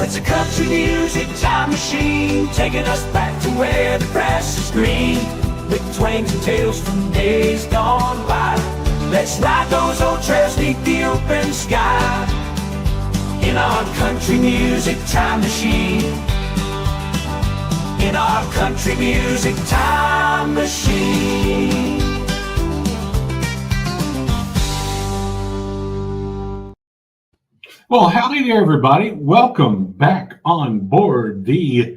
it's a country music time machine, taking us back to where the grass is green, with twangs and tales from days gone by. Let's ride those old trails beneath the open sky, in our country music time machine, in our country music time machine. Well, howdy there, everybody. Welcome back on board the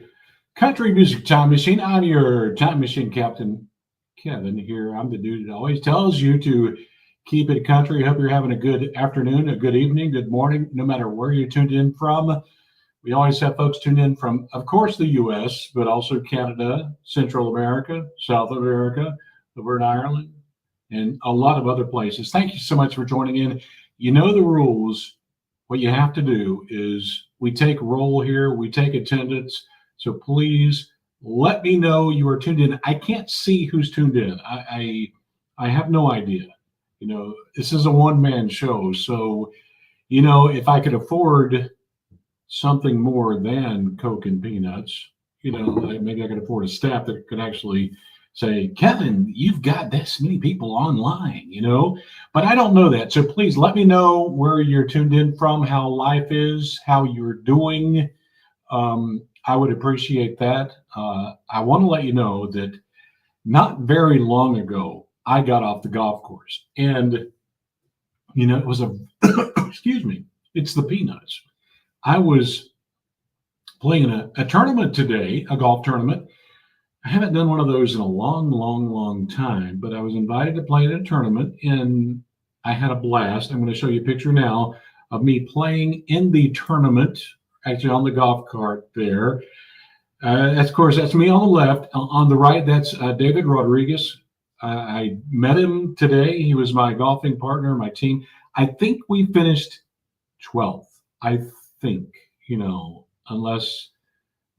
Country Music Time Machine. I'm your Time Machine Captain, Kevin, here. I'm the dude that always tells you to keep it country. Hope you're having a good afternoon, a good evening, good morning, no matter where you're tuned in from. We always have folks tuned in from, of course, the U.S., but also Canada, Central America, South America, over in Ireland, and a lot of other places. Thank you so much for joining in. You know the rules. What you have to do is we take roll here, we take attendance. So please let me know you are tuned in. I can't see who's tuned in. I have no idea. You know, this is a one-man show. So, you know, if I could afford something more than Coke and peanuts, you know, maybe I could afford a staff that could actually say, Kevin, you've got this many people online, you know, but I don't know that. So please let me know where you're tuned in from, how life is, how you're doing. I would appreciate that. I want to let you know that not very long ago, I got off the golf course and, you know, it was a, excuse me, it's the peanuts. I was playing a tournament today, a golf tournament. I haven't done one of those in a long time, but I was invited to play in a tournament and I had a blast. I'm going to show you a picture now of me playing in the tournament, actually on the golf cart there. Of course, that's me on the left. On the right, that's David Rodriguez. I met him today. He was my golfing partner, my team. I think we finished 12th. I think, you know, unless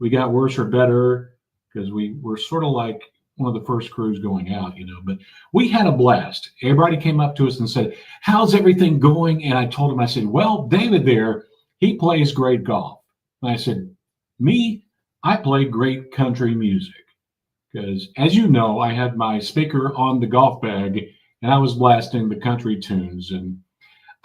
we got worse or better, because we were sort of like one of the first crews going out, you know, but we had a blast. Everybody came up to us and said, how's everything going? And I told him, I said, well, David there, he plays great golf. And I said, me, I play great country music. Because as you know, I had my speaker on the golf bag and I was blasting the country tunes. And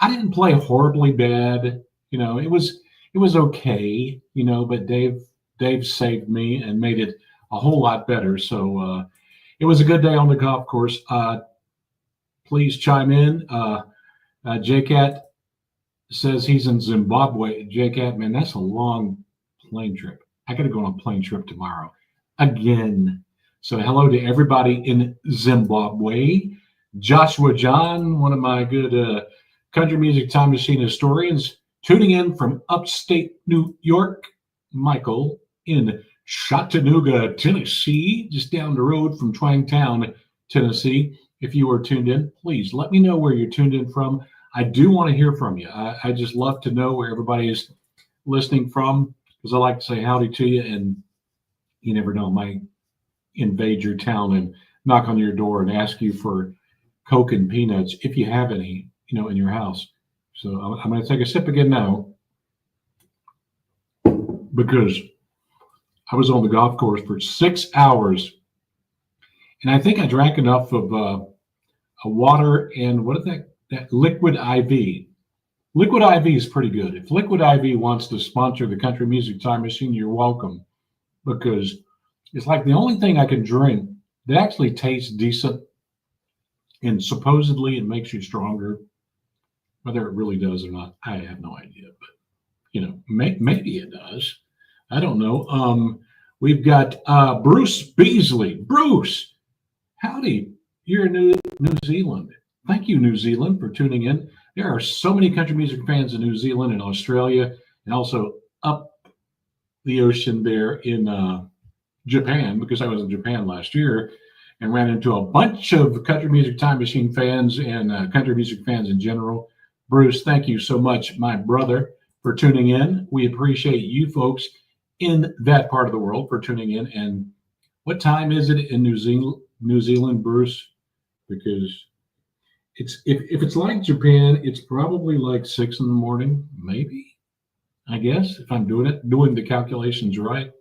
I didn't play horribly bad. You know, it was okay, you know, but Dave saved me and made it a whole lot better. So it was a good day on the golf course. Please chime in. JCat says he's in Zimbabwe. JCat, man, that's a long plane trip. I got to go on a plane trip tomorrow again. So hello to everybody in Zimbabwe. Joshua John, one of my good country music time machine historians, tuning in from upstate New York. Michael in Chattanooga, Tennessee, just down the road from Twangtown, Tennessee. If you are tuned in, please let me know where you're tuned in from. I do want to hear from you. I just love to know where everybody is listening from, because I like to say howdy to you, and you never know, I might invade your town and knock on your door and ask you for Coke and peanuts, if you have any, you know, in your house. So I'm going to take a sip again now, because I was on the golf course for 6 hours, and I think I drank enough of a water and what is that Liquid IV. Liquid IV is pretty good. If Liquid IV wants to sponsor the Country Music Time Machine, you're welcome, because it's like the only thing I can drink that actually tastes decent, and supposedly it makes you stronger. Whether it really does or not, I have no idea, but you know, maybe it does. I don't know. We've got Bruce Beasley. Bruce, howdy. You're in New Zealand. Thank you, New Zealand, for tuning in. There are so many country music fans in New Zealand and Australia, and also up the ocean there in Japan, because I was in Japan last year and ran into a bunch of Country Music Time Machine fans and country music fans in general. Bruce, thank you so much, my brother, for tuning in. We appreciate you folks in that part of the world for tuning in. And what time is it in New Zealand, Bruce? Because it's if it's like Japan, it's probably like 6 in the morning, maybe. I guess, if I'm doing the calculations right.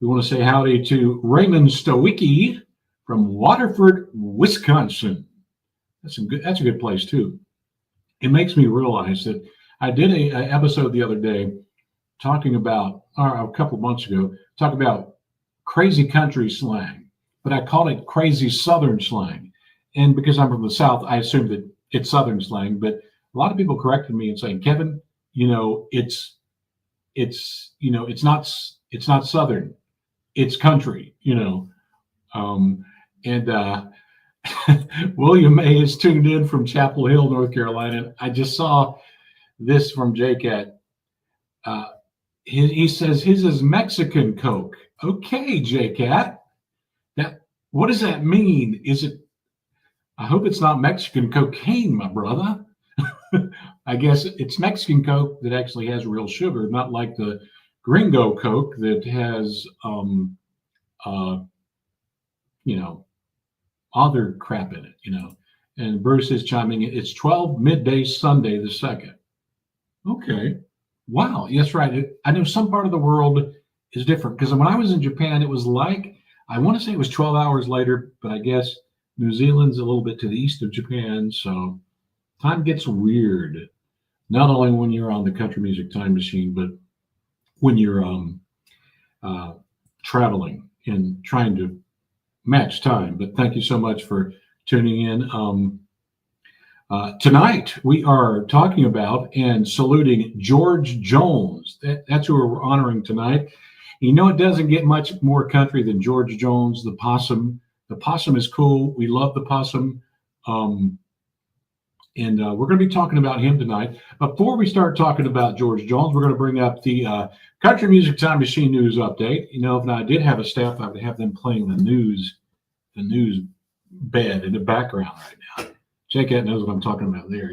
We want to say howdy to Raymond Stowicki from Waterford, Wisconsin. That's a good place too. It makes me realize that I did a episode the other day talking about, or a couple of months ago, talking about crazy country slang, but I called it crazy Southern slang. And because I'm from the South, I assumed that it's Southern slang, but a lot of people corrected me and saying, Kevin, it's not Southern, it's country, and William May is tuned in from Chapel Hill, North Carolina. I just saw this from JCat. He says his is Mexican Coke. Okay, JCat. What does that mean? I hope it's not Mexican cocaine, my brother. I guess it's Mexican Coke that actually has real sugar, not like the Gringo Coke that has, other crap in it, And Bruce is chiming in. It's 12 midday Sunday the 2nd. Okay. Wow. Yes, right. I know some part of the world is different because when I was in Japan, it was like, I want to say it was 12 hours later, but I guess New Zealand's a little bit to the east of Japan. So time gets weird, not only when you're on the Country Music Time Machine, but when you're traveling and trying to match time. But thank you so much for tuning in. Tonight, we are talking about and saluting George Jones. That's who we're honoring tonight. It doesn't get much more country than George Jones, the possum. The possum is cool. We love the possum. And we're going to be talking about him tonight. Before we start talking about George Jones, we're going to bring up the Country Music Time Machine news update. If I did have a staff, I would have them playing the news bed in the background right now. JCat knows what I'm talking about there.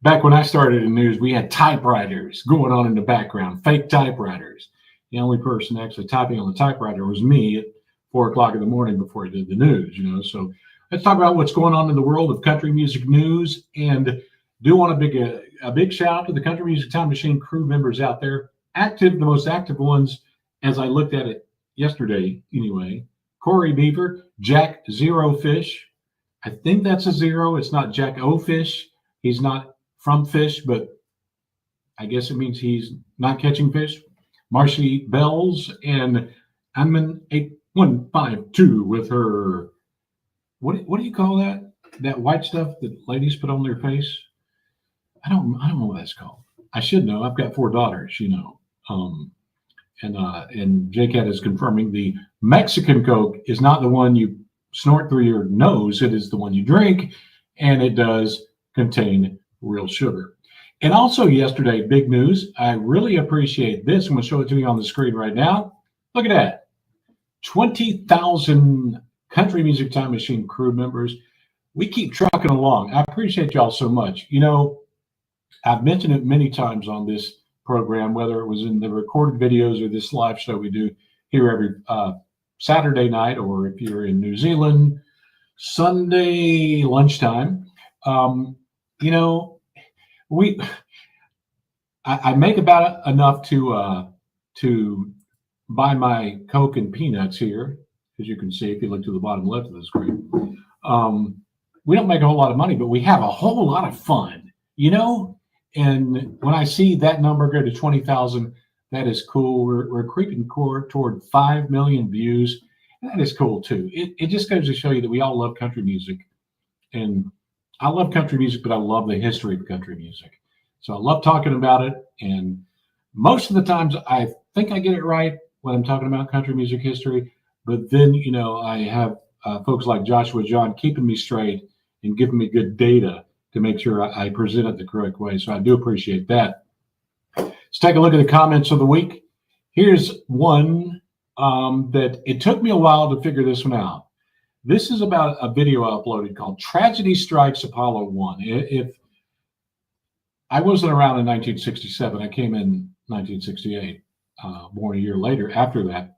Back when I started in news, we had typewriters going on in the background, fake typewriters. The only person actually typing on the typewriter was me at 4 o'clock in the morning before I did the news, So let's talk about what's going on in the world of country music news. And do want a big shout out to the Country Music Time Machine crew members out there. The most active ones, as I looked at it yesterday anyway. Corey Beaver, Jack Zero Fish. I think that's a zero. It's not Jack O Fish. He's not from fish, but I guess it means he's not catching fish. Marcy Bells and Anman 8152 with her, what do you call that? That white stuff that ladies put on their face? I don't know what that's called. I should know. I've got 4 daughters, And JCat is confirming the Mexican Coke is not the one you snort through your nose. It is the one you drink, and it does contain real sugar. And also yesterday, big news. I really appreciate this. I'm going to show it to you on the screen right now. Look at that. 20,000 Country Music Time Machine crew members. We keep trucking along. I appreciate y'all so much. I've mentioned it many times on this program, whether it was in the recorded videos or this live show we do here every Saturday night, or if you're in New Zealand, Sunday lunchtime. I make about enough to buy my Coke and peanuts here, as you can see if you look to the bottom left of the screen. We don't make a whole lot of money, but we have a whole lot of fun, And when I see that number go to 20,000, that is cool. We're creeping toward 5 million views. And that is cool too. It just goes to show you that we all love country music. And I love country music, but I love the history of country music. So I love talking about it. And most of the times I think I get it right when I'm talking about country music history. But then, I have folks like Joshua John keeping me straight and giving me good data to make sure I present it the correct way. So I do appreciate that. Let's take a look at the comments of the week. Here's one that it took me a while to figure this one out. This is about a video I uploaded called Tragedy Strikes Apollo 1. If I wasn't around in 1967, I came in 1968, born a year later after that.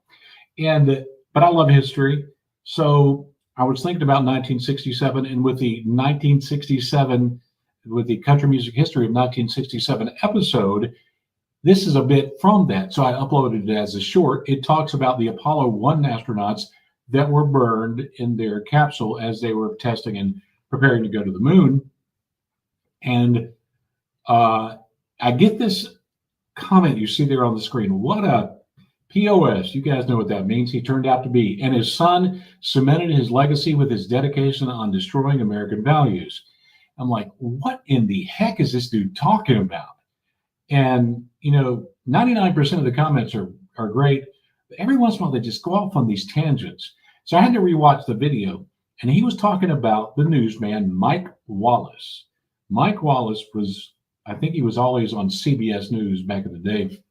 But I love history. So I was thinking about 1967, and with the Country Music History of 1967 episode, this is a bit from that. So I uploaded it as a short. It talks about the Apollo 1 astronauts that were burned in their capsule as they were testing and preparing to go to the moon. And I get this comment you see there on the screen. What a POS. You guys know what that means. He turned out to be. And his son cemented his legacy with his dedication on destroying American values. I'm like, what in the heck is this dude talking about? And, 99% of the comments are great. But every once in a while, they just go off on these tangents. So I had to rewatch the video. And he was talking about the newsman, Mike Wallace. Mike Wallace was, I think he was always on CBS News back in the day.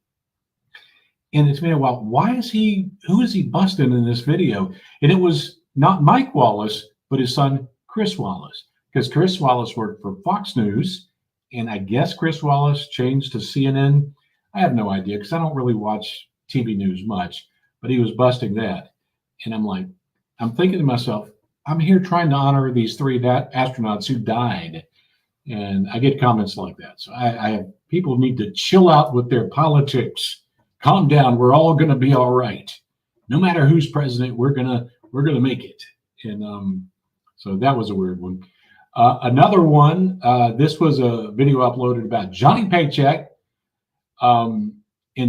And it's been a while. Who is he busting in this video? And it was not Mike Wallace, but his son, Chris Wallace. Because Chris Wallace worked for Fox News. And I guess Chris Wallace changed to CNN. I have no idea because I don't really watch TV news much. But he was busting that. And I'm thinking to myself, I'm here trying to honor these 3 astronauts who died. And I get comments like that. So I have people need to chill out with their politics. Calm down. We're all going to be all right. No matter who's president, we're gonna make it. And so that was a weird one. Another one. This was a video uploaded about Johnny Paycheck. And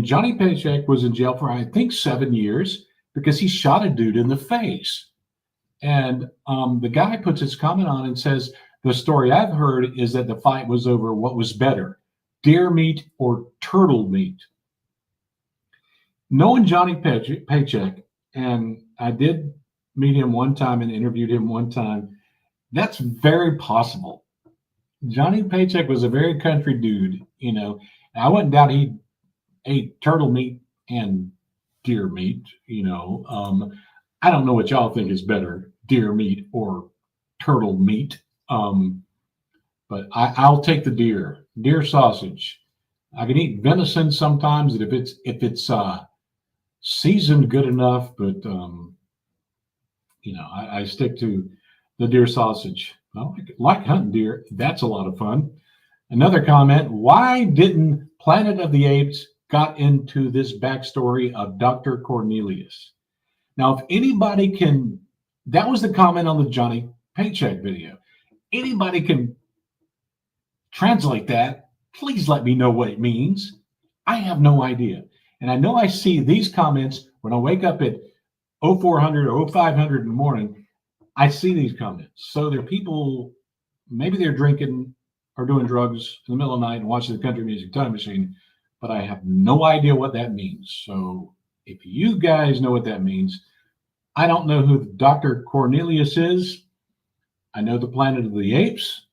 Johnny Paycheck was in jail for I think 7 years because he shot a dude in the face. And the guy puts his comment on and says, the story I've heard is that the fight was over what was better, deer meat or turtle meat. Knowing Johnny Paycheck, and I did meet him one time and interviewed him one time, that's very possible. Johnny Paycheck was a very country dude, I wouldn't doubt he ate turtle meat and deer meat, I don't know what y'all think is better, deer meat or turtle meat. But I'll take the deer sausage. I can eat venison sometimes if it's seasoned good enough, but I stick to the deer sausage. I like hunting deer. That's a lot of fun. Another comment, why didn't Planet of the Apes got into this backstory of Dr. Cornelius? Now, if anybody that was the comment on the Johnny Paycheck video. Anybody can translate that, please let me know what it means. I have no idea. And I know I see these comments when I wake up at 0400 or 0500 in the morning. I see these comments. So there are people, maybe they're drinking or doing drugs in the middle of the night and watching the Country Music Time Machine, but I have no idea what that means. So if you guys know what that means, I don't know who Dr. Cornelius is. I know the Planet of the Apes,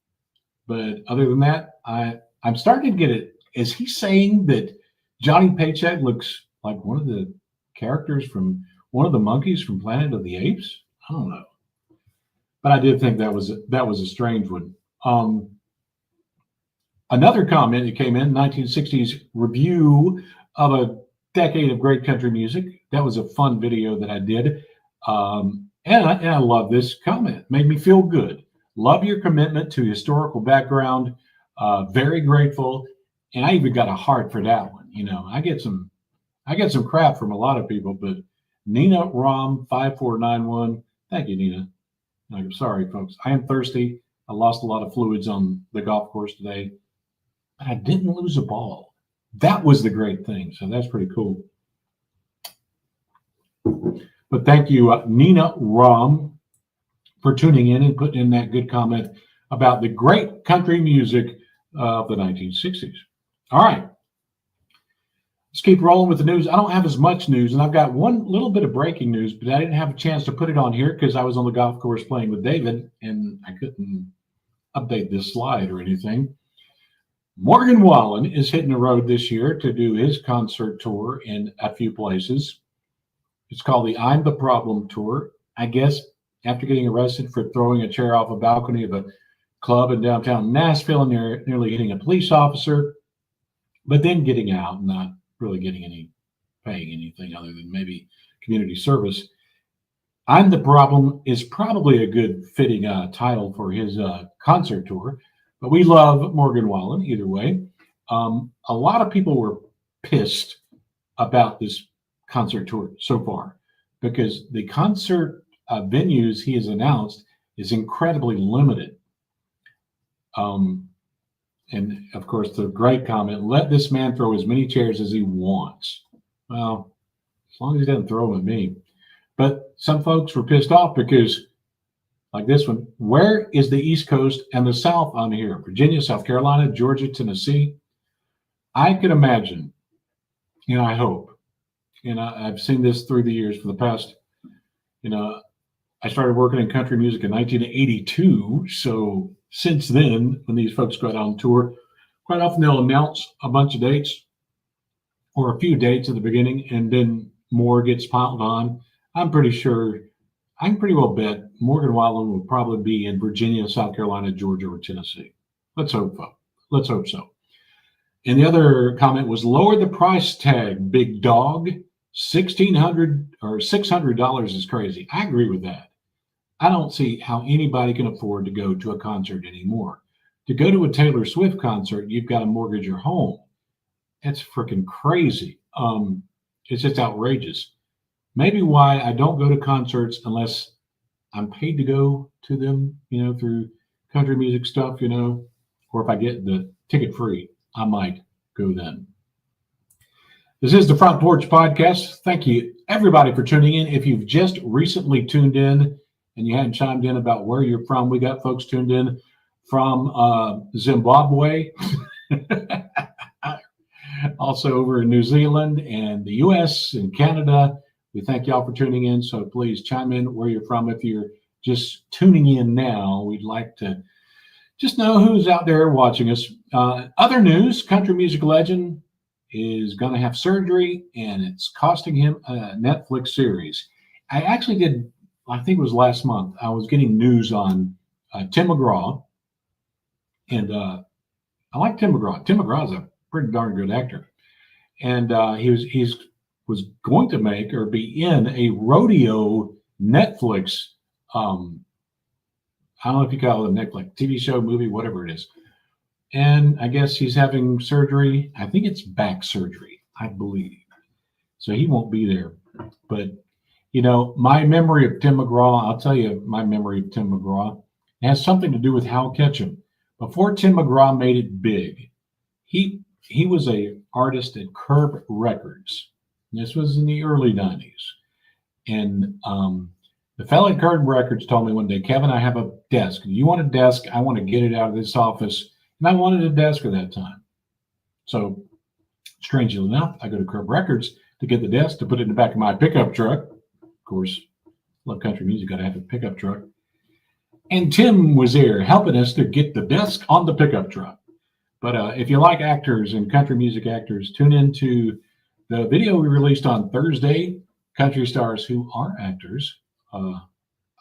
but other than that, I'm starting to get it. Is he saying that Johnny Paycheck looks like one of the characters from one of the monkeys from Planet of the Apes? I don't know, but I did think that was a strange one. Another comment that came in 1960s review of a decade of great country music. That was a fun video that I did. And I love this comment. Made me feel good. Love your commitment to historical background. Very grateful. And I even got a heart for that one. I get some crap from a lot of people, but Nina Rom 5491. Thank you, Nina. I'm sorry, folks. I am thirsty. I lost a lot of fluids on the golf course today, but I didn't lose a ball. That was the great thing. So that's pretty cool. But thank you, Nina Rom, for tuning in and putting in that good comment about the great country music of the 1960s. All right. Let's keep rolling with the news. I don't have as much news, and I've got one little bit of breaking news, but I didn't have a chance to put it on here because I was on the golf course playing with David, and I couldn't update this slide or anything. Morgan Wallen is hitting the road this year to do his concert tour in a few places. It's called the I'm the Problem Tour. I guess after getting arrested for throwing a chair off a balcony of a club in downtown Nashville and nearly hitting a police officer, but then getting out and not really paying anything other than maybe community service. I'm the Problem is probably a good fitting title for his concert tour, but we love Morgan Wallen either way. A lot of people were pissed about this concert tour so far because the concert venues he has announced is incredibly limited. And of course, the great comment, let this man throw as many chairs as he wants. Well, as long as he doesn't throw them at me. But some folks were pissed off because, like this one, where is the East Coast and the South on here? Virginia, South Carolina, Georgia, Tennessee. I could imagine, I hope, I've seen this through the years for the past, I started working in country music in 1982. So since then, when these folks go out on tour, quite often they'll announce a bunch of dates or a few dates at the beginning, and then more gets piled on. I'm pretty sure, I can pretty well bet Morgan Wallen will probably be in Virginia, South Carolina, Georgia, or Tennessee. Let's hope so. And the other comment was lower the price tag, big dog. $1,600 or $600 is crazy. I agree with that. I don't see how anybody can afford to go to a concert anymore. To go to a Taylor Swift concert, you've got to mortgage your home. That's freaking crazy. It's just outrageous. Maybe why I don't go to concerts unless I'm paid to go to them, through country music stuff, or if I get the ticket free, I might go then. This is the Front Porch Podcast. Thank you, everybody, for tuning in. If you've just recently tuned in and you hadn't chimed in about where you're from, we got folks tuned in from Zimbabwe, also over in New Zealand and the U.S. and Canada. We thank y'all for tuning in. So please chime in where you're from. If you're just tuning in now, we'd like to just know who's out there watching us. Other news, country music legend is going to have surgery, and it's costing him a Netflix series. I actually did, I think it was last month, I was getting news on Tim McGraw, and I like Tim McGraw. Tim McGraw is a pretty darn good actor. And he was going to make or be in a rodeo Netflix, I don't know if you call it a Netflix TV show, movie, whatever it is. And I guess he's having surgery. I think it's back surgery, I believe. So he won't be there. But, my memory of Tim McGraw, I'll tell you my memory of Tim McGraw. It has something to do with Hal Ketchum. Before Tim McGraw made it big, he was a artist at Curb Records. This was in the early 90s. And the fellow at Curb Records told me one day, Kevin, I have a desk. You want a desk? I want to get it out of this office. And I wanted a desk at that time. So strangely enough, I go to Curb Records to get the desk to put it in the back of my pickup truck. Of course, love country music, got to have a pickup truck. And Tim was there helping us to get the desk on the pickup truck. But if you like actors and country music actors, tune into the video we released on Thursday, Country Stars Who Are Actors.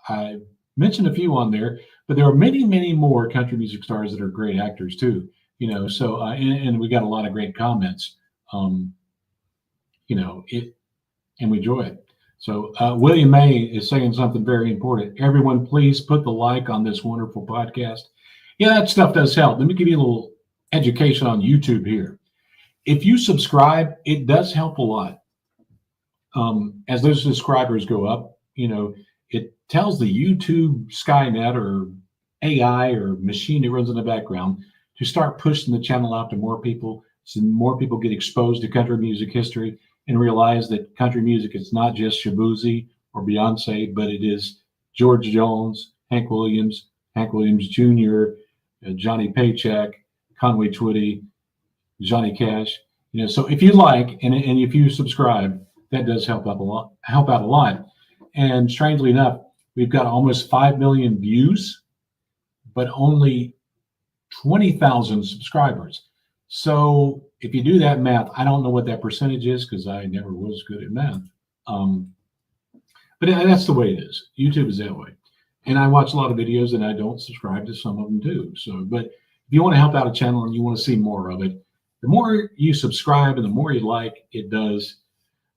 I mentioned a few on there, but there are many, many more country music stars that are great actors too. So and we got a lot of great comments. And we enjoy it. So William May is saying something very important. Everyone, please put the like on this wonderful podcast. Yeah, that stuff does help. Let me give you a little education on YouTube here. If you subscribe, it does help a lot. As those subscribers go up, it tells the YouTube Skynet or AI or machine that runs in the background to start pushing the channel out to more people, so more people get exposed to country music history and realize that country music is not just Shabuzi or Beyonce, but it is George Jones, Hank Williams Jr., Johnny Paycheck, Conway Twitty, Johnny Cash. So if you like and if you subscribe, that does help out a lot. And strangely enough, we've got almost 5 million views, but only 20,000 subscribers. So if you do that math, I don't know what that percentage is because I never was good at math. But that's the way it is. YouTube is that way. And I watch a lot of videos and I don't subscribe to some of them too. So, but if you want to help out a channel and you want to see more of it, the more you subscribe and the more you like, it does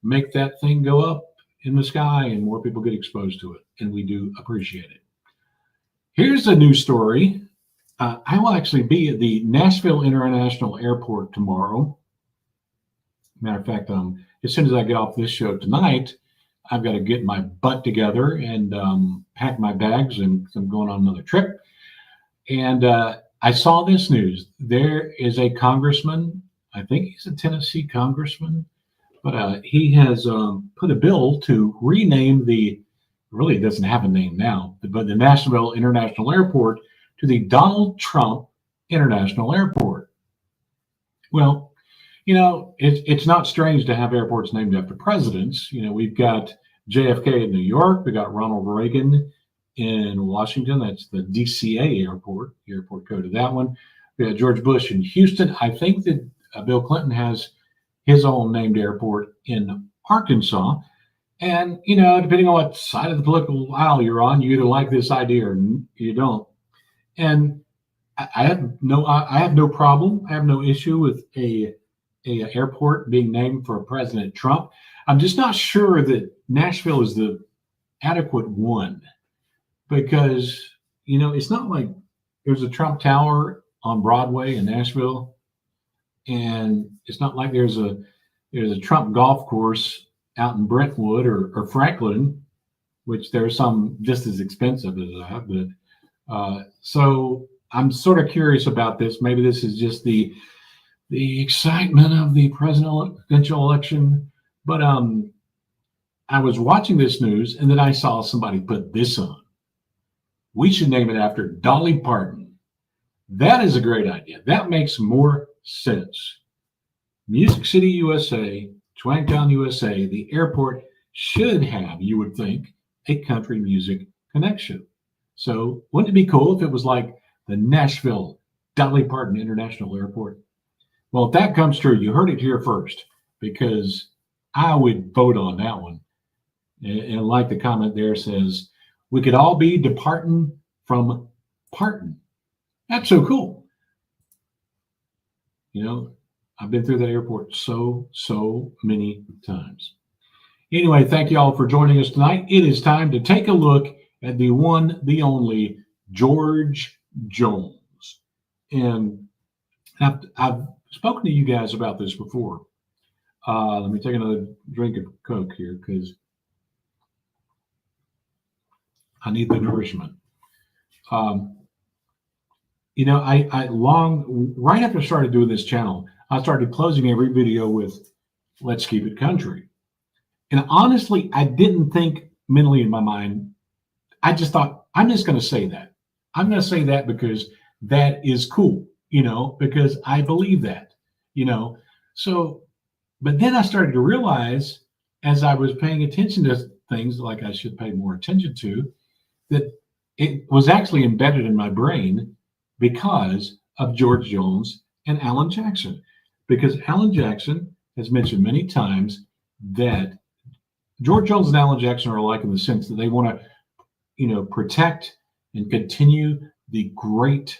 make that thing go up in the sky and more people get exposed to it. And we do appreciate it. Here's a new story. I will actually be at the Nashville International Airport tomorrow Matter of fact, as soon as I get off this show tonight, I've got to get my butt together and pack my bags, and I'm going on another trip. And I saw this news. There is a congressman, I think he's a Tennessee congressman, but he has put a bill to rename really it doesn't have a name now, but the Nashville International Airport to the Donald Trump International Airport. Well, it's not strange to have airports named after presidents. We've got JFK in New York. We got Ronald Reagan in Washington. That's the DCA airport, the airport code of that one. We got George Bush in Houston. I think that Bill Clinton has his own named airport in Arkansas. And, depending on what side of the political aisle you're on, you either like this idea or you don't. And I have no problem. I have no issue with a airport being named for President Trump. I'm just not sure that Nashville is the adequate one, because, it's not like there's a Trump Tower on Broadway in Nashville, and it's not like there's a Trump golf course out in Brentwood or Franklin, which there's some just as expensive as that. But so I'm sort of curious about this. Maybe this is just the excitement of the presidential election. But I was watching this news, and then I saw somebody put this on. We should name it after Dolly Parton. That is a great idea. That makes more sense. Music City, USA, Twangtown, USA, the airport should have, you would think, a country music connection. So wouldn't it be cool if it was like the Nashville Dolly Parton International Airport? Well, if that comes true, you heard it here first, because I would vote on that one. And like the comment there says, we could all be departing from Parton. That's so cool. I've been through that airport so many times. Anyway, thank you all for joining us tonight. It is time to take a look at the one, the only George Jones. And I've spoken to you guys about this before. Let me take another drink of Coke here, because I need the nourishment. Right after I started doing this channel, I started closing every video with "Let's keep it country." And honestly, I didn't think mentally in my mind. I just thought, I'm just going to say that. I'm going to say that because that is cool, because I believe that, So, but then I started to realize, as I was paying attention to things like I should pay more attention to, that it was actually embedded in my brain because of George Jones and Alan Jackson. Because Alan Jackson has mentioned many times that George Jones and Alan Jackson are alike in the sense that they want to, protect and continue the great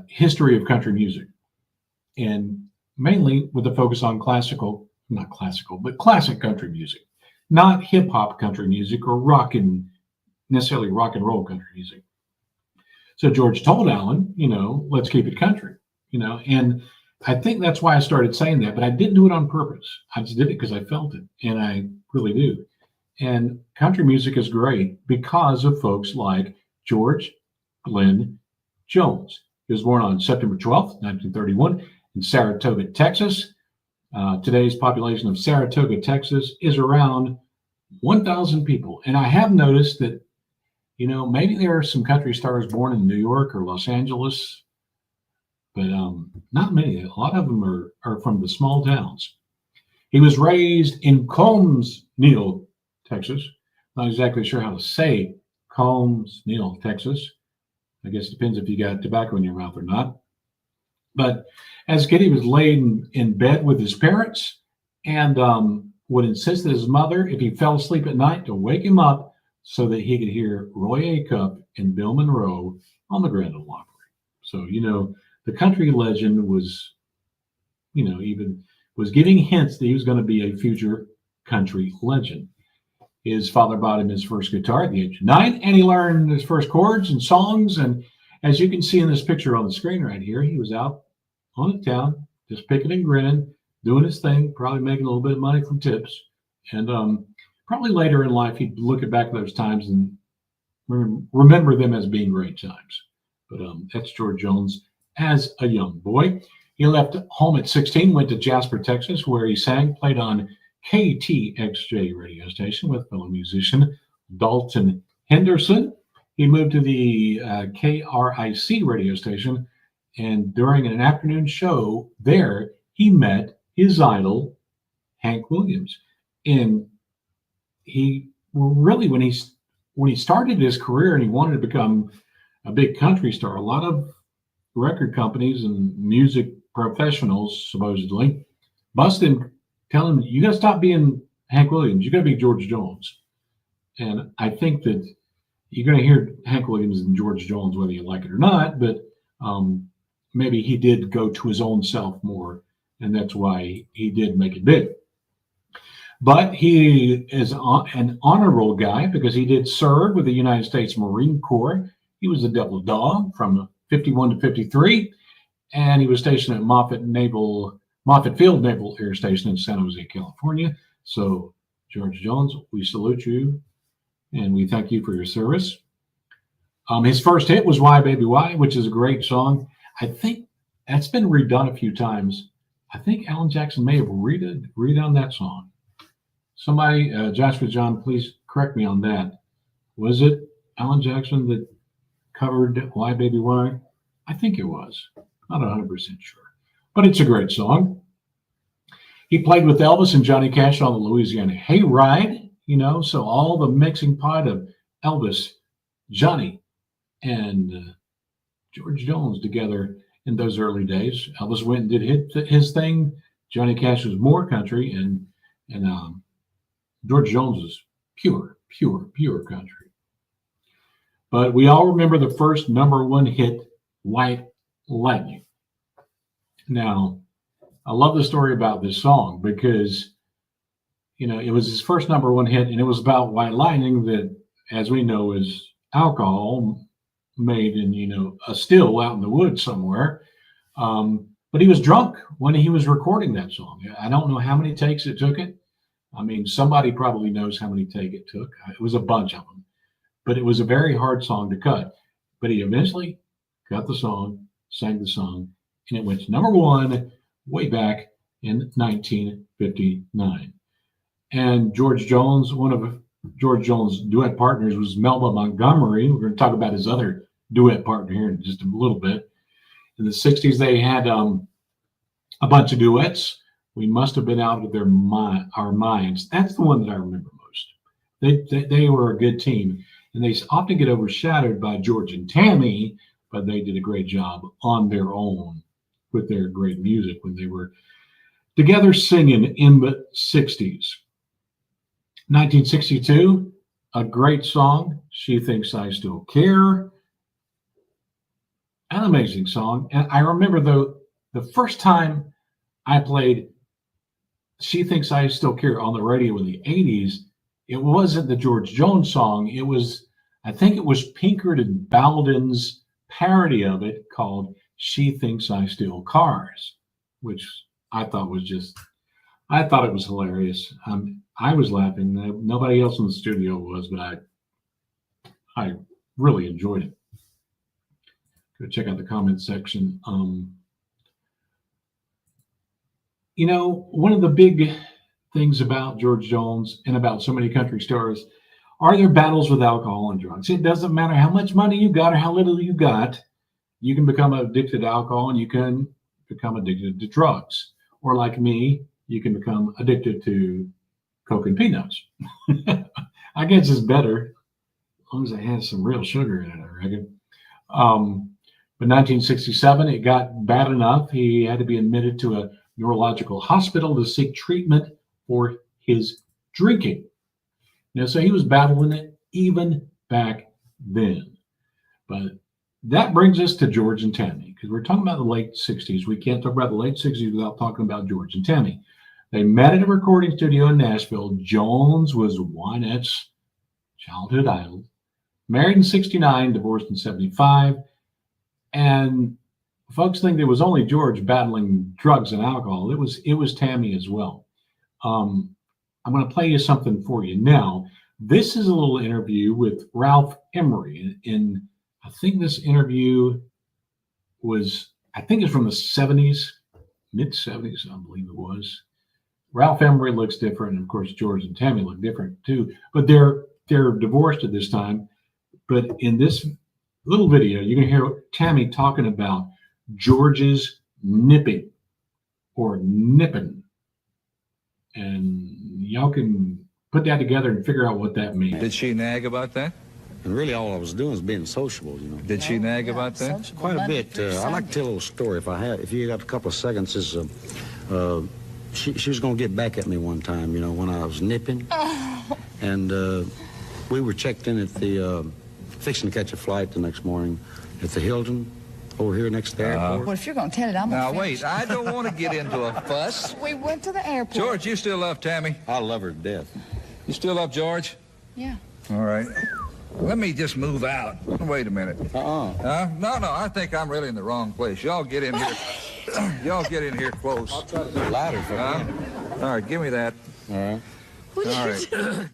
history of country music, and mainly with a focus on classic country music, not hip hop country music or necessarily rock and roll country music. So George told Alan, let's keep it country, and I think that's why I started saying that, but I didn't do it on purpose. I just did it because I felt it, and I really do. And country music is great because of folks like George Glenn Jones. He was born on September 12th, 1931 in Saratoga, Texas. Today's population of Saratoga, Texas is around 1,000 people. And I have noticed that, maybe there are some country stars born in New York or Los Angeles, but not many. A lot of them are from the small towns. He was raised in Colmesneil, Texas. Not exactly sure how to say Colmesneil, Texas. I guess it depends if you got tobacco in your mouth or not. But as a kid, he was laid in bed with his parents and would insist that his mother, if he fell asleep at night, to wake him up so that he could hear Roy Acuff and Bill Monroe on the Grand Ole Opry. So, the country legend was, even was giving hints that he was going to be a future country legend. His father bought him his first guitar at the age of 9, and he learned his first chords and songs. And as you can see in this picture on the screen right here, he was out on the town, just picking and grinning, doing his thing, probably making a little bit of money from tips. And probably later in life, he'd look back at those times and remember them as being great times. But that's George Jones as a young boy. He left home at 16, went to Jasper, Texas, where he sang, played on KTXJ radio station with fellow musician Dalton Henderson. He moved to the KRIC radio station, and during an afternoon show there, he met his idol, Hank Williams. And he really, when he started his career and he wanted to become a big country star, a lot of record companies and music professionals supposedly busted him, telling him, you got to stop being Hank Williams, you got to be George Jones. And I think that you're going to hear Hank Williams and George Jones whether you like it or not, but maybe he did go to his own self more, and that's why he did make it big. But he is an honorable guy because he did serve with the United States Marine Corps. He was a Devil Dog from 51 to 53, and he was stationed at Moffett Field Naval Air Station in San Jose, California. So, George Jones, we salute you, and we thank you for your service. His first hit was Why Baby Why, which is a great song. I think that's been redone a few times. I think Alan Jackson may have redone that song. Somebody, Joshua John, please correct me on that. Was it Alan Jackson that covered Why Baby Why? I think it was. Not 100% sure. But it's a great song. He played with Elvis and Johnny Cash on the Louisiana Hayride, so all the mixing pot of Elvis, Johnny, and George Jones together in those early days. Elvis went and did his thing. Johnny Cash was more country, and George Jones was pure country. But we all remember the first number one hit, White Lightning. Now, I love the story about this song because, it was his first number one hit, and it was about white lightning that, as we know, is alcohol made in, a still out in the woods somewhere. But he was drunk when he was recording that song. I don't know how many takes it took it. I mean, somebody probably knows how many takes it took. It was a bunch of them. But it was a very hard song to cut. But he eventually cut the song, sang the song, and it went to number one way back in 1959. And George Jones, one of George Jones' duet partners was Melba Montgomery. We're going to talk about his other duet partner here in just a little bit. In the 60s, they had a bunch of duets. We must have been out of our minds. That's the one that I remember most. They were a good team, and they often get overshadowed by George and Tammy, but they did a great job on their own with their great music when they were together singing in the 60s. 1962, a great song, She Thinks I Still Care. An amazing song. And I remember, the first time I played She Thinks I Still Care on the radio in the 80s, it wasn't the George Jones song. I think it was Pinkard and Bowden's parody of it called She Thinks I Steal Cars, which I thought it was hilarious. I was laughing. Nobody else in the studio was, but I really enjoyed it. Go check out the comment section. One of the big things about George Jones and about so many country stars are their battles with alcohol and drugs. It doesn't matter how much money you got or how little you got. You can become addicted to alcohol and you can become addicted to drugs. Or like me, you can become addicted to Coke and peanuts. I guess it's better as long as it has some real sugar in it, I reckon. But 1967, it got bad enough. He had to be admitted to a neurological hospital to seek treatment for his drinking. So he was battling it even back then. But that brings us to George and Tammy, because we're talking about the late 60s. We can't talk about the late 60s without talking about George and Tammy. They met at a recording studio in Nashville. Jones was Wynette's childhood idol. Married in 69, divorced in 75. And folks think it was only George battling drugs and alcohol. It was Tammy as well. I'm going to play you something for you now. This is a little interview with Ralph Emery, and I think this interview it's from the 70s, mid 70s, I believe it was. Ralph Emery looks different, and of course George and Tammy look different too. But they're divorced at this time. But in this little video, you can hear Tammy talking about George's nipping or nipping, and y'all can put that together and figure out what that means. Did she nag about that? And really all I was doing was being sociable, you know. Did she nag about that? Quite a bit. I'd like to tell a little story if you got a couple of seconds. She was going to get back at me one time, you know, when I was nipping. And we were checked in at the, fixing to catch a flight the next morning at the Hilton over here next to the airport. Well, if you're going to tell it, I'm going to Now, wait, I don't want to get into a fuss. We went to the airport. George, you still love Tammy? I love her to death. You still love George? Yeah. All right. Let me just move out. Wait a minute. No, I think I'm really in the wrong place. Y'all get in here. Y'all get in here close. I'll try to do louder for you. All right, give me that. All right. All right.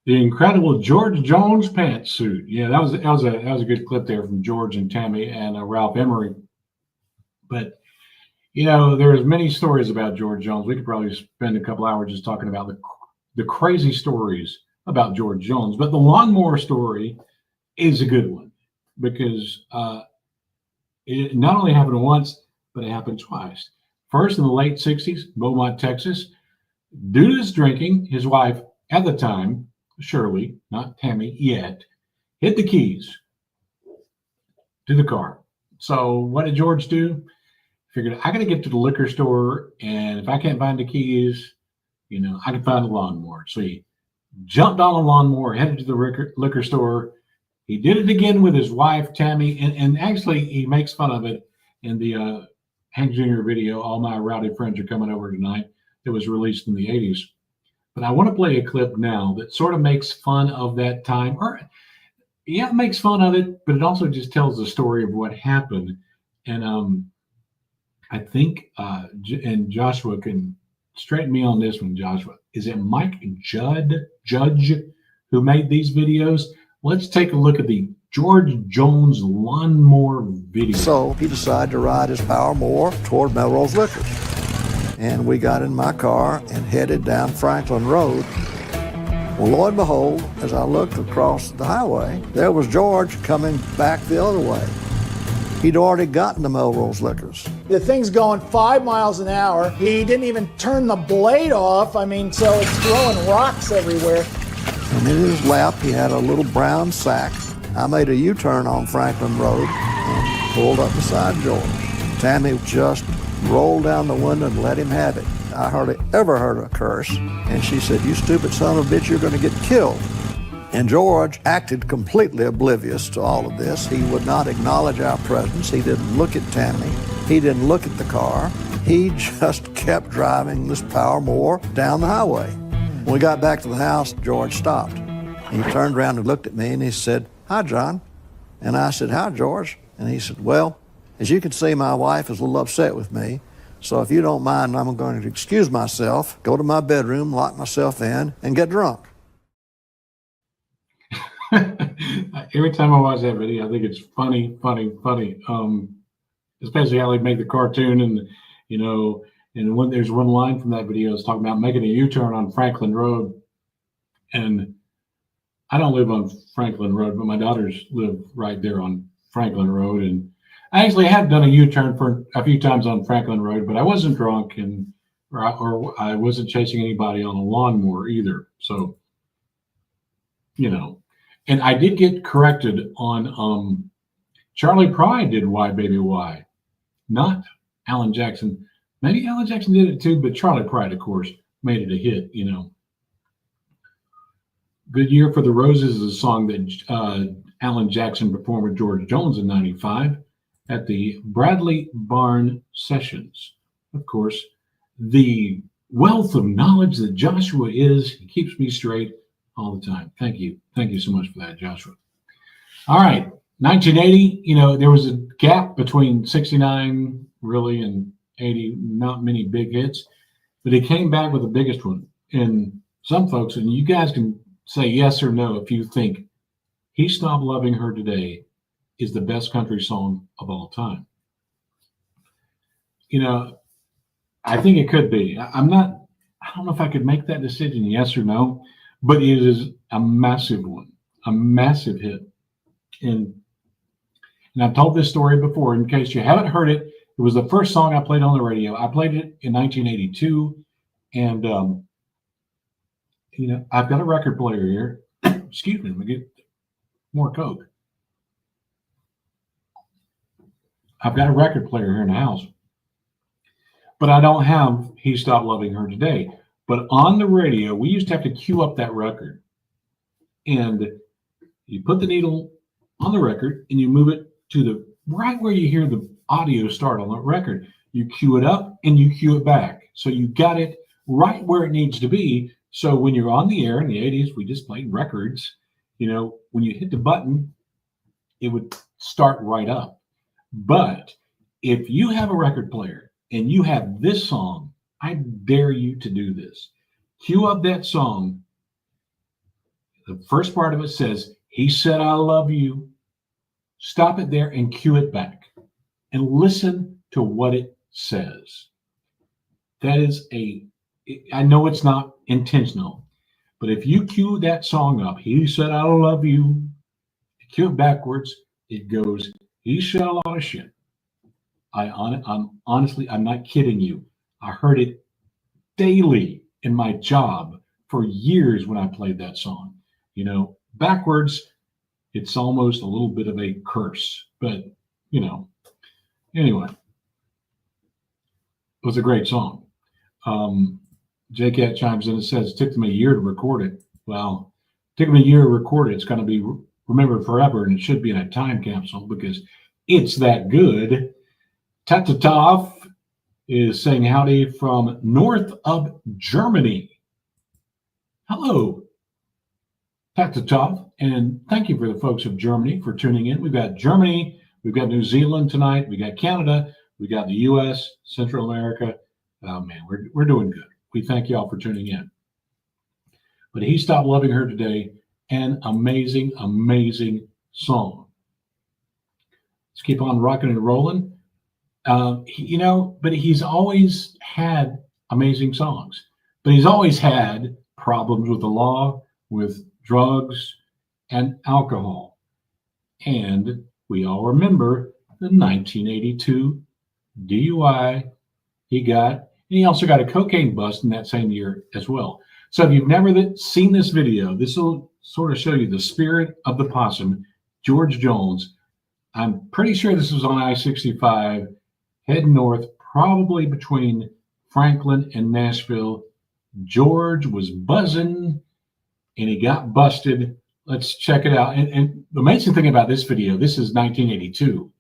The incredible George Jones pantsuit. Yeah, that was a good clip there from George and Tammy and Ralph Emery. But you know, there's many stories about George Jones. We could probably spend a couple hours just talking about the crazy stories about George Jones. But the lawnmower story is a good one because it not only happened once, but it happened twice. First, in the late 60s, Beaumont, Texas, due to his drinking, his wife at the time, Shirley, not Tammy yet, hit the keys to the car. So what did George do? Figured, I got to get to the liquor store, and if I can't find the keys, you know, I can find the lawnmower. So he jumped on a lawnmower, headed to the liquor store. He did it again with his wife, Tammy, and actually he makes fun of it in the Hank Jr. video, All My Rowdy Friends Are Coming Over Tonight, that was released in the 80s. But I want to play a clip now that sort of makes fun of that time. It makes fun of it, but it also just tells the story of what happened. And I think, and Joshua can straighten me on this one, Joshua. Is it Mike Judge who made these videos? Let's take a look at the George Jones lawnmower video. So he decided to ride his power mower toward Melrose Liquors. And we got in my car and headed down Franklin Road. Well, lo and behold, as I looked across the highway, there was George coming back the other way. He'd already gotten to Melrose Liquors. The thing's going 5 miles an hour. He didn't even turn the blade off. I mean, so it's throwing rocks everywhere. And in his lap, he had a little brown sack. I made a U-turn on Franklin Road and pulled up beside George. Tammy just rolled down the window and let him have it. I hardly ever heard a curse. And she said, "You stupid son of a bitch, you're going to get killed." And George acted completely oblivious to all of this. He would not acknowledge our presence. He didn't look at Tammy. He didn't look at the car. He just kept driving this power mower down the highway. When we got back to the house, George stopped. He turned around and looked at me and he said, "Hi, John." And I said, "Hi, George." And he said, "Well, as you can see, my wife is a little upset with me. So if you don't mind, I'm going to excuse myself, go to my bedroom, lock myself in, and get drunk." Every time I watch that video, I think it's funny. Especially how they make the cartoon, and you know, and when there's one line from that video, it's talking about making a U-turn on Franklin Road. And I don't live on Franklin Road, but my daughters live right there on Franklin Road. And I actually have done a U-turn for a few times on Franklin Road, but I wasn't drunk or I wasn't chasing anybody on a lawnmower either. So, you know, and I did get corrected on Charlie Pride did Why Baby Why, not Alan Jackson. Maybe Alan Jackson did it too, but Charlie Pride, of course, made it a hit, you know. Good Year for the Roses is a song that Alan Jackson performed with George Jones in '95 at the Bradley Barn Sessions. Of course, the wealth of knowledge that Joshua is, he keeps me straight all the time. Thank you. Thank you so much for that, Joshua. All right. 1980, you know, there was a gap between 69 really and 80, not many big hits, but he came back with the biggest one. And some folks, and you guys can say yes or no if you think He Stopped Loving Her Today is the best country song of all time. You know, I think it could be. I don't know if I could make that decision, yes or no, but it is a massive one, a massive hit. And I've told this story before. In case you haven't heard it, it was the first song I played on the radio. I played it in 1982, and you know, I've got a record player here. Excuse me, let me get more Coke. I've got a record player here in the house, but I don't have He Stopped Loving Her Today. But on the radio, we used to have to cue up that record, and you put the needle on the record and you move it to the right where you hear the audio start on the record. You cue it up and you cue it back. So you got it right where it needs to be. So when you're on the air in the 80s, we just played records. You know, when you hit the button, it would start right up. But if you have a record player and you have this song, I dare you to do this. Cue up that song. The first part of it says, "He said, I love you." Stop it there and cue it back and listen to what it says. That is I know it's not intentional, but if you cue that song up, "He said, I love you," cue it backwards, it goes, "He said a lot of shit." I'm honestly, I'm not kidding you. I heard it daily in my job for years when I played that song. You know, backwards, it's almost a little bit of a curse, but you know, anyway, it was a great song. JCat chimes in and says, "It took them a year to record it." Well, it took them a year to record it. It's going to be remembered forever, and it should be in a time capsule because it's that good. Tatatov is saying howdy from north of Germany. Hello, Tatatov, and thank you for the folks of Germany for tuning in. We've got Germany, we've got New Zealand tonight, we got Canada, we got the U.S., Central America. Oh man, we're doing good. We thank y'all for tuning in. But He Stopped Loving Her Today, an amazing, amazing song. Let's keep on rocking and rolling. You know, but he's always had amazing songs, but he's always had problems with the law, with drugs and alcohol. And we all remember the 1982 DUI he got, and he also got a cocaine bust in that same year as well. So if you've never seen this video, this will sort of show you the spirit of the possum, George Jones. I'm pretty sure this was on I-65 heading north, probably between Franklin and Nashville. George was buzzing and he got busted. Let's check it out. And the amazing thing about this video, this is 1982,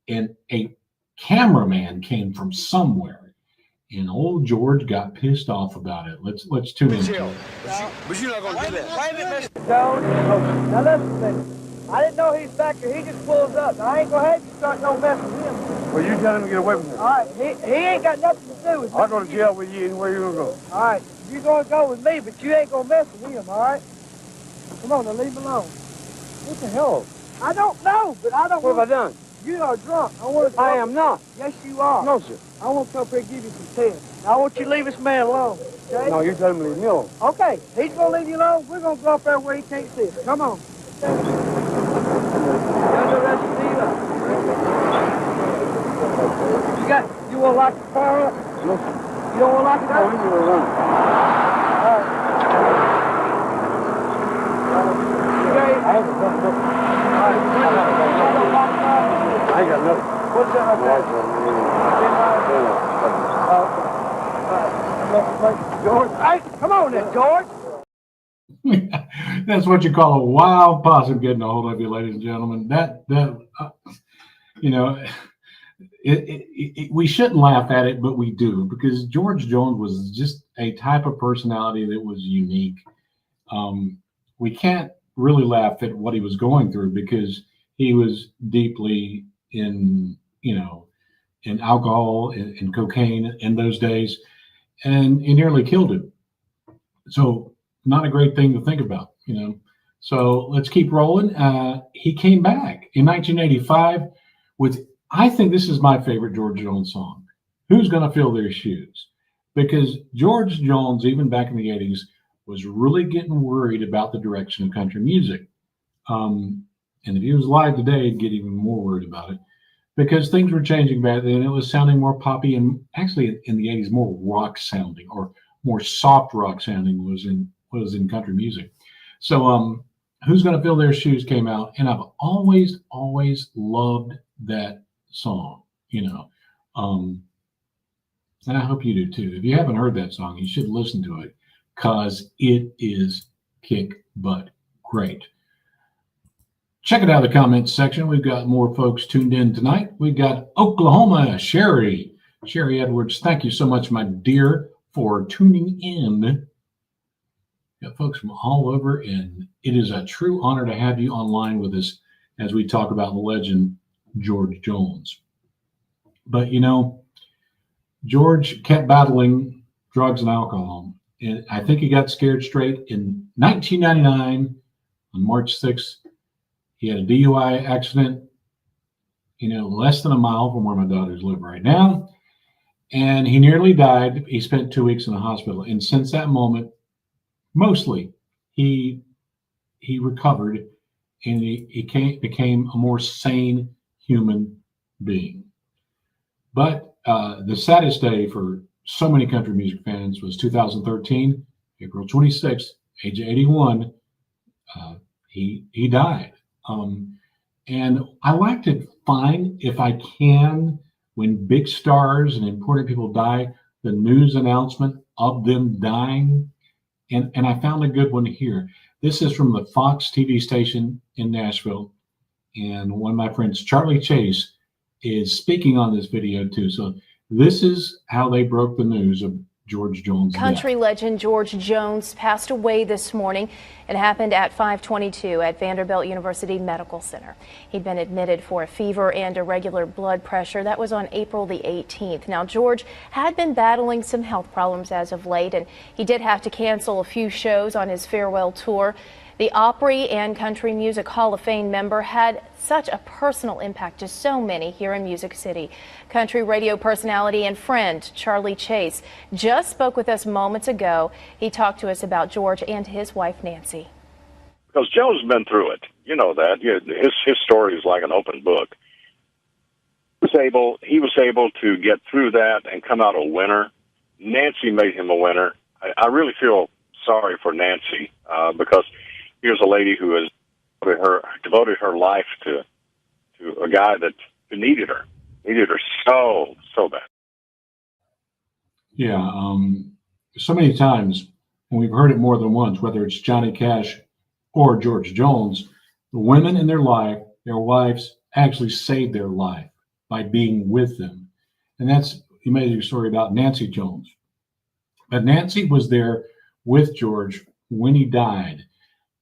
and a cameraman came from somewhere, and old George got pissed off about it. Let's tune in. But you're not gonna do that. Wait a minute, Mr. Jones. Now listen to me. I didn't know he's back there. He just pulls up. Now, I ain't gonna have you start no mess with him. Well, you tell him to get away from here. All right, he ain't got nothing to do with me. I'll go to jail with you anywhere you're gonna go. All right, you're gonna go with me, but you ain't gonna mess with him, all right? Come on, now leave him alone. What the hell? I don't know, but I don't What have I done? You are drunk. I am not. Yes, you are. No, sir. I want to come up here and give you some tests. Now, I want you to leave this man alone, okay? No, you tell him to leave me alone. Okay, he's gonna leave you alone. We're gonna go up there where he can't see us. Come on. You want to lock the car up? No, sir. You don't want to lock it up? No, you will run. All right. I ain't got nothing. I ain't got nothing. What's that up there? George, hey, come on then, George. That's what you call a wild possum getting a hold of you, ladies and gentlemen. You know, we shouldn't laugh at it, but we do, because George Jones was just a type of personality that was unique. We can't really laugh at what he was going through because he was deeply in, in alcohol and cocaine in those days, and he nearly killed him. So not a great thing to think about. So let's keep rolling. He came back in 1985 with, I think this is my favorite George Jones song, Who's Gonna Fill Their Shoes? Because George Jones, even back in the 80s, was really getting worried about the direction of country music. And if he was alive today, he'd get even more worried about it because things were changing back then. It was sounding more poppy, and actually in the 80s, more rock sounding, or more soft rock sounding was in country music. So Who's Gonna Fill Their Shoes came out, and I've always loved that song, and I hope you do too. If you haven't heard that song, you should listen to it because it is kick butt great. Check it out in the comments section. We've got more folks tuned in tonight. We've got Oklahoma, Sherry Edwards. Thank you so much, my dear, for tuning in. Got folks from all over, and it is a true honor to have you online with us as we talk about the legend George Jones. But George kept battling drugs and alcohol, and I think he got scared straight. In 1999, on March 6th, he had a DUI accident, less than a mile from where my daughters live right now, and he nearly died. He spent 2 weeks in the hospital, and since that moment, mostly, he recovered, and he became a more sane human being. But the saddest day for so many country music fans was 2013, April 26th, age 81. He died. And I like to find, if I can, when big stars and important people die, the news announcement of them dying. And I found a good one here. This is from the Fox TV station in Nashville. And one of my friends, Charlie Chase, is speaking on this video too. So this is how they broke the news of George Jones' Country death. legend George Jones passed away this morning. It happened at 5:22 at Vanderbilt University Medical Center. He'd been admitted for a fever and irregular blood pressure. That was on April the 18th. Now, George had been battling some health problems as of late, and he did have to cancel a few shows on his farewell tour. The Opry and Country Music Hall of Fame member had such a personal impact to so many here in Music City. Country radio personality and friend Charlie Chase just spoke with us moments ago. He talked to us about George and his wife, Nancy. Because Joe's been through it. You know that. His story is like an open book. He was able to get through that and come out a winner. Nancy made him a winner. I really feel sorry for Nancy because here's a lady who has devoted her life to a guy who needed her so bad. Yeah, so many times, and we've heard it more than once, whether it's Johnny Cash or George Jones, the women in their life, their wives, actually saved their life by being with them. And that's, you made your story about Nancy Jones. But Nancy was there with George when he died.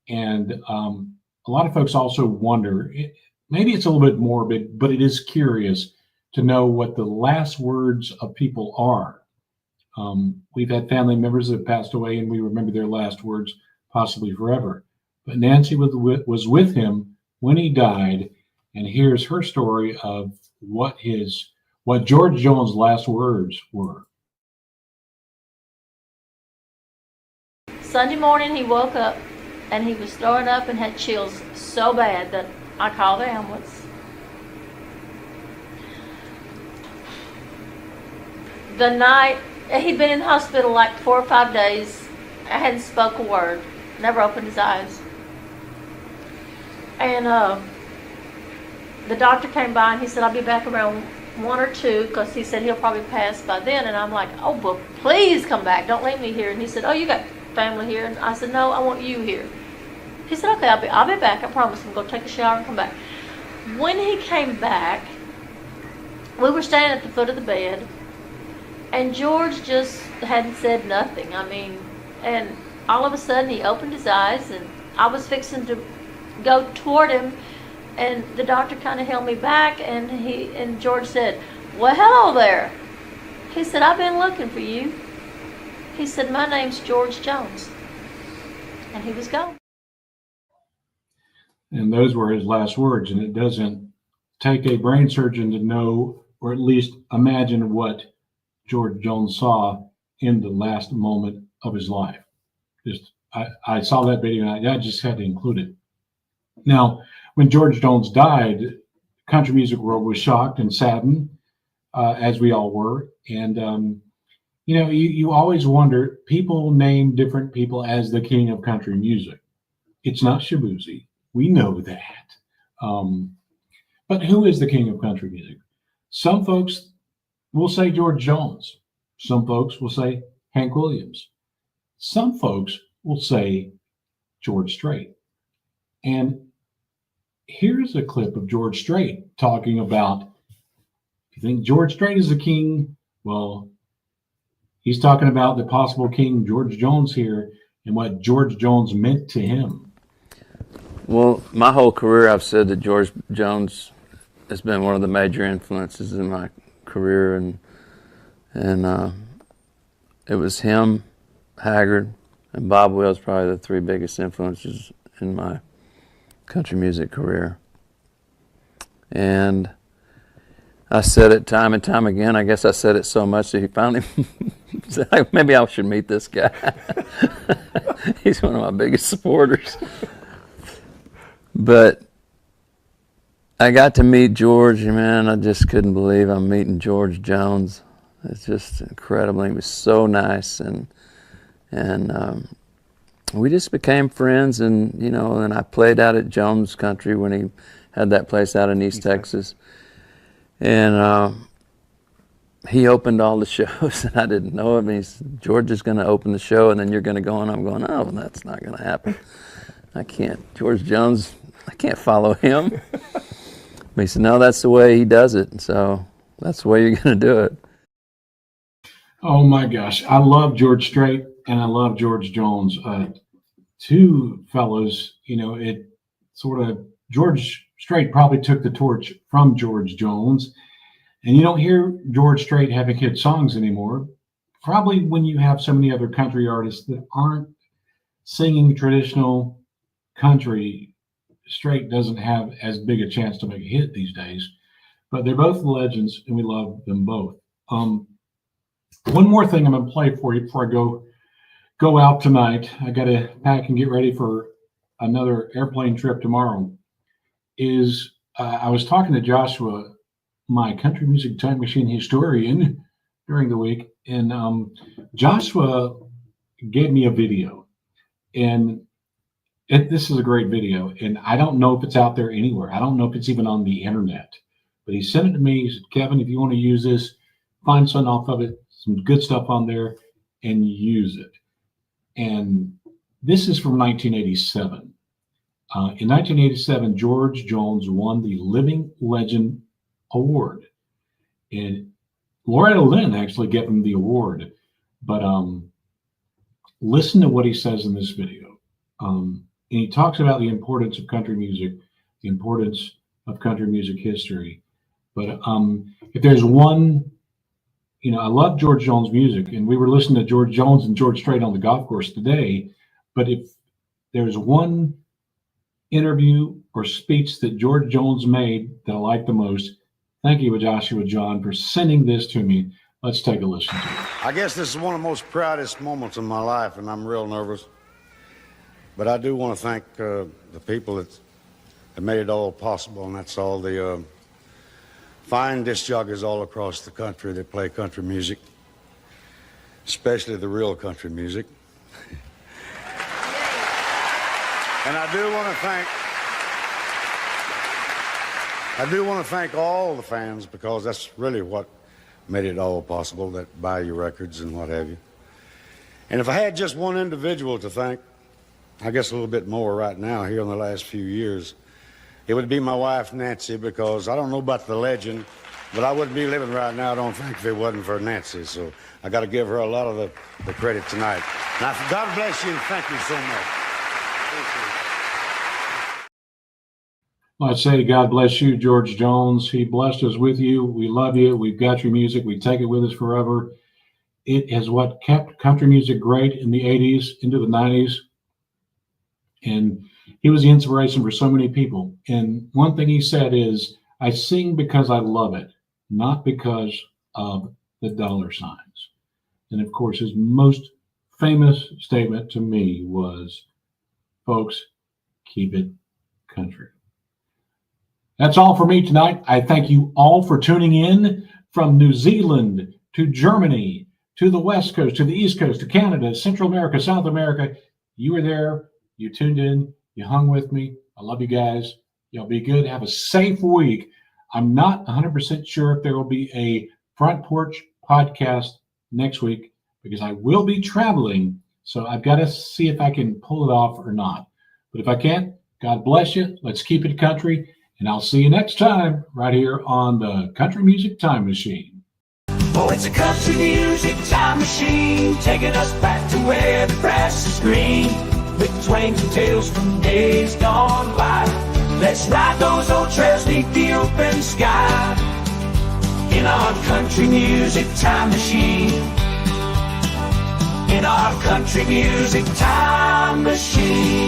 And a lot of folks also wonder, maybe it's a little bit morbid, but it is curious to know what the last words of people are. We've had family members that have passed away, and we remember their last words possibly forever. But Nancy was with him when he died, and here's her story of what George Jones' last words were. Sunday morning, he woke up and he was throwing up and had chills so bad that I called the ambulance. The night, he'd been in the hospital like 4 or 5 days. I hadn't spoke a word, never opened his eyes. And the doctor came by and he said, I'll be back around 1 or 2 because he said he'll probably pass by then. And I'm like, oh, but please come back. Don't leave me here. And he said, oh, you got family here? And I said, no, I want you here. He said, okay, I'll be back. I promise. I'm going to take a shower and come back. When he came back, we were standing at the foot of the bed, and George just hadn't said nothing. I mean, and all of a sudden he opened his eyes, and I was fixing to go toward him, And the doctor kind of held me back, and George said, "Well, hello there." He said, "I've been looking for you." He said, "My name's George Jones." And he was gone. And those were his last words. And it doesn't take a brain surgeon to know, or at least imagine, what George Jones saw in the last moment of his life. I saw that video and I just had to include it. Now, when George Jones died, the country music world was shocked and saddened, as we all were. And, you always wonder, people name different people as the king of country music. It's not Shabuzi. We know that. But who is the king of country music? Some folks will say George Jones. Some folks will say Hank Williams. Some folks will say George Strait. And here's a clip of George Strait talking about, if you think George Strait is the king, well, he's talking about the possible king, George Jones, here, and what George Jones meant to him. Well, my whole career, I've said that George Jones has been one of the major influences in my career, and it was him, Haggard, and Bob Wills, probably the three biggest influences in my country music career. And I said it time and time again. I guess I said it so much that he finally said, maybe I should meet this guy. He's one of my biggest supporters. But I got to meet George, and man, I just couldn't believe I'm meeting George Jones. It's just incredible. He was so nice, and we just became friends. And and I played out at Jones Country when he had that place out in East Texas, and he opened all the shows, and I didn't know him. He said, "George is going to open the show, and then you're going to go." And I'm going, "Oh, that's not going to happen. I can't. George Jones, I can't follow him." But he said, "No, that's the way he does it, and so that's the way you're going to do it." Oh my gosh, I love George Strait and I love George Jones. Two fellows, it sort of, George Strait probably took the torch from George Jones, and you don't hear George Strait having hit songs anymore. Probably when you have so many other country artists that aren't singing traditional country, Strait doesn't have as big a chance to make a hit these days. But they're both legends, and we love them both. One more thing I'm going to play for you before I go out tonight. I got to pack and get ready for another airplane trip tomorrow. I was talking to Joshua, my country music time machine historian, during the week, and Joshua gave me a video, and this is a great video, and I don't know if it's out there anywhere. I don't know if it's even on the internet, but he sent it to me. He said, "Kevin, if you want to use this, find something off of it, some good stuff on there, and use it." And this is from 1987. In 1987, George Jones won the Living Legend Award. And Loretta Lynn actually gave him the award. But listen to what he says in this video. And he talks about the importance of country music, the importance of country music history. But if there's one, I love George Jones' music, and we were listening to George Jones and George Strait on the golf course today. But if there's one interview or speech that George Jones made that I like the most, thank you, Joshua John, for sending this to me. Let's take a listen to it. I guess this is one of the most proudest moments of my life, and I'm real nervous. But I do want to thank the people that made it all possible, and that's all the fine disc jockeys all across the country that play country music, especially the real country music. And I do want to thank all the fans, because that's really what made it all possible, that buy your records and what have you. And if I had just one individual to thank, I guess a little bit more right now here in the last few years, it would be my wife, Nancy, because I don't know about the legend, but I wouldn't be living right now, I don't think, if it wasn't for Nancy. So I got to give her a lot of the credit tonight. Now, God bless you, and thank you so much. Well, I say God bless you, George Jones. He blessed us with you. We love you. We've got your music. We take it with us forever. It is what kept country music great in the 80s into the 90s. And he was the inspiration for so many people. And one thing he said is, I sing because I love it, not because of the dollar signs. And of course, his most famous statement to me was, folks, keep it country. That's all for me tonight. I thank you all for tuning in from New Zealand to Germany, to the West Coast, to the East Coast, to Canada, Central America, South America. You were there. You tuned in. You hung with me. I love you guys. Y'all be good. Have a safe week. I'm not 100% sure if there will be a Front Porch podcast next week because I will be traveling. So I've got to see if I can pull it off or not. But if I can't, God bless you. Let's keep it country. And I'll see you next time right here on the Country Music Time Machine. Oh, it's a country music time machine, taking us back to where the grass is green, with twangs and tales from days gone by. Let's ride those old trails beneath the open sky, in our country music time machine, in our country music time machine.